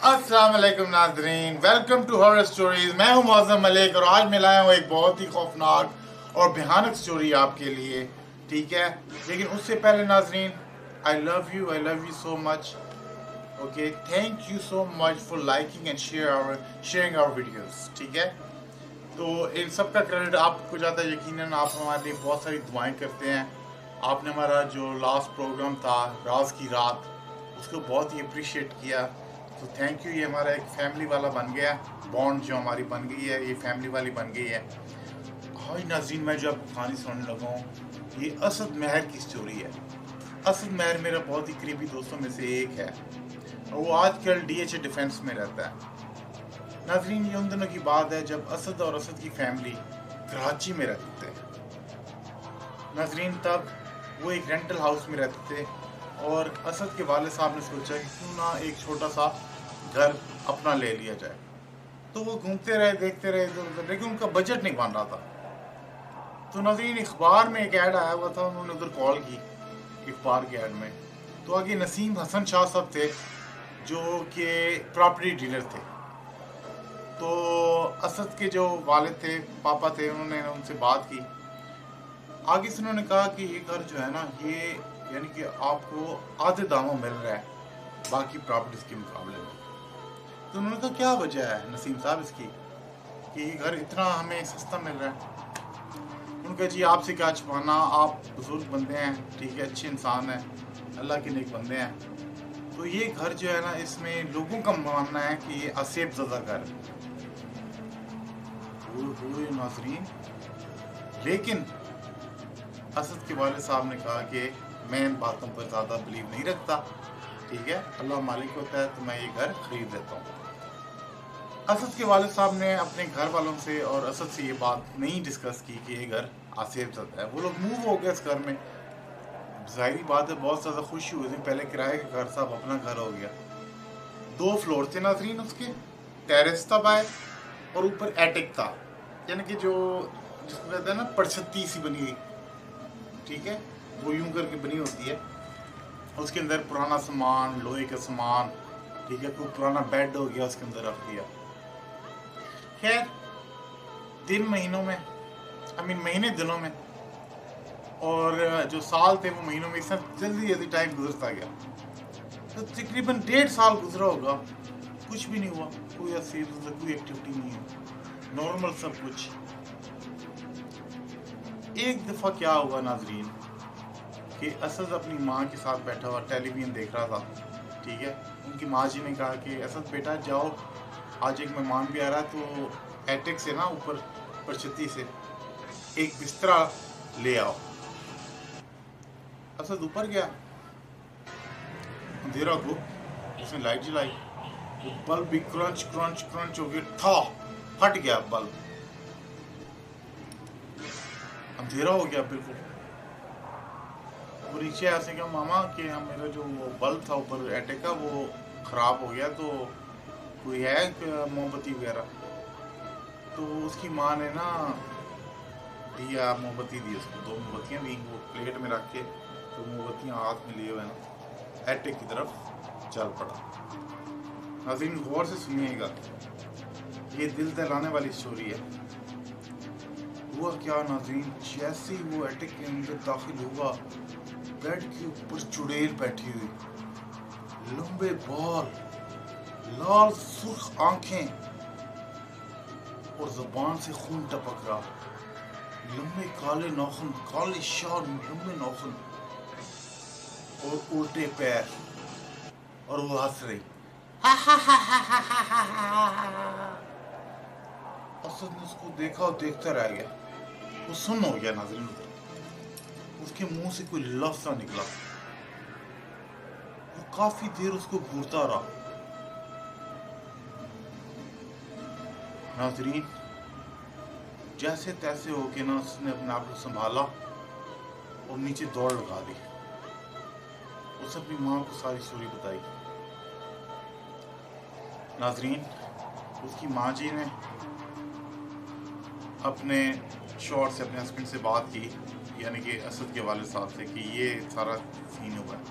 अस्सलाम वालेकुम नाज़रीन, वेलकम टू हॉरर स्टोरीज। मैं हूं मौज़म मलिक और आज मैं लाया हूं एक बहुत ही खौफनाक और भयानक स्टोरी आपके लिए। ठीक है, लेकिन उससे पहले नाज़रीन, I love you so much. Okay, thank you so much for liking and sharing our videos. ठीक है, तो इन सब का क्रेडिट आपको जाता है। यकीनन आप हमारे लिए बहुत सारी दुआएं करते हैं। आपने हमारा जो लास्ट प्रोग्राम था राज की रात, उसको बहुत ही अप्रिशिएट किया, तो थैंक यू। ये हमारा एक फैमिली वाला बन गया, बॉन्ड जो हमारी बन गई है ये फैमिली वाली बन गई है। हाय नाज़रीन, मैं जो आपको कहानी सुनाने लगा हूँ ये असद महर की स्टोरी है। असद महर मेरा बहुत ही करीबी दोस्तों में से एक है और वो आजकल DHA डिफेंस में रहता है। नाज़रीन, ये उन दिनों की बात है जब असद और असद की फैमिली कराची में रहते थे। नाज़रीन, तब वो एक रेंटल हाउस में रहते थे और असद के वाले साहब ने सोचा कि क्यों ना एक छोटा सा घर अपना ले लिया जाए। तो वो घूमते रहे, देखते रहे इधर उधर, लेकिन उनका बजट नहीं बन रहा था। तो नाज़रीन, अखबार में एक ऐड आया हुआ था, उन्होंने उधर कॉल की अखबार के ऐड में। तो आगे नसीम हसन शाह साहब थे जो कि प्रॉपर्टी डीलर थे। तो असद के जो वालिद थे, पापा थे, उन्होंने उनसे बात की। आगे से उन्होंने कहा कि ये घर जो है ना, ये यानी कि आपको आधे दामों मिल रहा है बाकी प्रॉपर्टीज के मुकाबले में। तो उन्होंने कहा क्या वजह है नसीम साहब इसकी कि ये घर इतना हमें सस्ता मिल रहा है। उनका जी आपसे क्या छुपाना, आप बुजुर्ग बंदे हैं, ठीक है, अच्छे इंसान हैं, अल्लाह के नेक बंदे हैं। तो ये घर जो है ना, इसमें लोगों का मानना है कि ये आसेब ज़दा घर हुए नाज़रीन। लेकिन असद के वाले साहब ने कहा कि मैं इन बातों पर ज़्यादा बिलीव नहीं रखता, ठीक है, अल्लाह मालिक होता है, तो मैं ये घर खरीद लेता हूँ। असद के वाले साहब ने अपने घर वालों से और असद से ये बात नहीं डिस्कस की कि ये घर आसेब ज़दा है। वो लोग मूव हो गए इस घर में। जाहिर बात है बहुत ज़्यादा खुशी हुई थी, पहले किराए का घर, साहब अपना घर हो गया। 2 फ्लोर थे नाज़रीन उसके, टेरेस था बाहर और ऊपर एटिक था, यानी कि जो जिसको कहते हैं ना पड़छत्ती सी बनी हुई, ठीक है, वो यूं करके बनी होती है। उसके अंदर पुराना सामान, लोहे का सामान, ठीक है, कोई पुराना बेड हो गया उसके अंदर रख दिया। खैर, दिन महीनों में, महीने दिनों में और जो साल थे वो महीनों में, सब जल्दी जल्दी टाइम गुजरता गया। तो तकरीबन 1.5 साल गुजरा होगा, कुछ भी नहीं हुआ, कोई कोई एक्टिविटी नहीं है, नॉर्मल सब कुछ। एक दफ़ा क्या हुआ नाजरीन कि असद अपनी माँ के साथ बैठा हुआ टेलीविज़न देख रहा था, ठीक है। उनकी माँ जी ने कहा कि असद बेटा जाओ, आज एक मेहमान भी आ रहा है, तो एटिक से ना ऊपर परछत्ती से एक बिस्तरा ले आओ। असद ऊपर गया, अंधेरा को, उसने लाइट जलाई, वो बल्ब भी क्रंच क्रंच क्रंच हो गया, था फट गया बल्ब, अंधेरा हो गया बिल्कुल। वो नीचे ऐसे कहा मामा कि मेरा जो वो बल्ब था ऊपर एटिक का वो ख़राब हो गया, तो कोई है मोमबत्ती वगैरह। तो उसकी माँ ने ना दिया, मोमबत्ती दी उसको, 2 मोमबत्तियाँ दी, वो प्लेट में रख के, तो मोमबत्तियाँ हाथ में लिए हुए ना एटिक की तरफ चल पड़ा। नाज़रीन गौर से सुनिएगा, ये दिल दहलाने वाली स्टोरी है। हुआ क्या नाज़रीन, जैसे ही वो एटिक के अंदर दाखिल हुआ, बेड के ऊपर चुड़ैल बैठी हुई, लंबे बाल, लाल सुर्ख आंखें और जुबान से खून टपक रहा, लंबे काले नाखून, काले शाल, लंबे नाखून और उल्टे पैर, और वो हंस रही। असद ने उसको देखा और देखता रह गया, वो सुन्न हो गया नाज़रीन। उसके मुंह से कोई लफ्ज़ ना निकला, वो काफी देर उसको घूरता रहा। नाज़रीन जैसे तैसे होके ना उसने अपने आप को संभाला और नीचे दौड़ लगा दी। उस अपनी माँ को सारी स्टोरी बताई। नाज़रीन उसकी माँ जी ने अपने शौहर से, अपने हस्बैंड से बात की, यानी कि असद के वाले साहब से, कि ये सारा सीन हुआ है।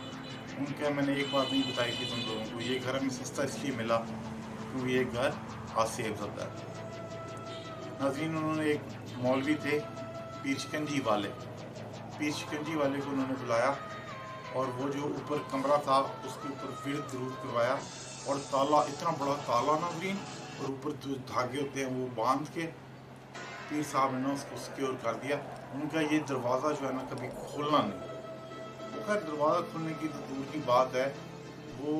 उनका मैंने एक बात नहीं बताई थी तुम लोगों को, ये घर हमें सस्ता इसलिए मिला क्योंकि ये घर आज से अफजल है। नाज़रीन, उन्होंने एक मौलवी थे पीर शिकंजी वाले को उन्होंने बुलाया और वो जो ऊपर कमरा था उसके ऊपर विर्द जरूर करवाया और ताला, इतना बड़ा ताला नाज़रीन, और ऊपर जो धागे होते हैं वो बांध के पीर साहब ने ना उसको सिक्योर कर दिया। उनका ये दरवाज़ा जो है ना कभी खोलना नहीं। वो खैर दरवाज़ा खोलने की तो दूर की बात है, वो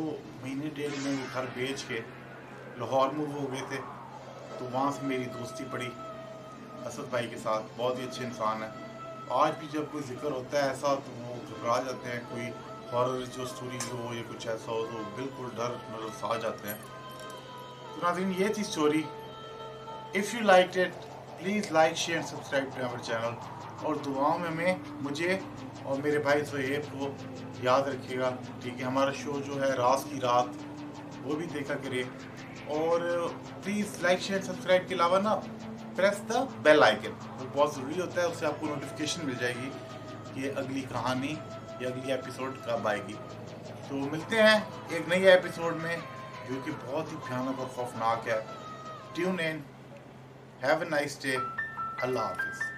महीने डेढ़ में वो घर बेच के लाहौर मूव हो गए थे। तो वहाँ से मेरी दोस्ती पड़ी असद भाई के साथ, बहुत ही अच्छे इंसान है। आज भी जब कोई जिक्र होता है ऐसा तो वो घबरा जाते हैं, कोई हॉरर जो स्टोरी हो या कुछ ऐसा हो तो बिल्कुल डर मतलब आ जाते हैं। तो नाज़रीन, ये थी story. If you like it please like share subscribe to our channel और दुआओं में मुझे और मेरे भाई सोहेब को याद रखिएगा, ठीक है। हमारा शो जो है राज की रात वो भी देखा करिए और प्लीज़ लाइक शेयर सब्सक्राइब के अलावा ना प्रेस द बेल आइकन, वो बहुत ज़रूरी होता है, उससे आपको नोटिफिकेशन मिल जाएगी कि अगली कहानी या अगली एपिसोड कब आएगी। तो मिलते हैं एक नई एपिसोड में जो कि बहुत ही भयानक और खौफनाक है। Tune in, have a nice day, अल्लाह हाफिज़।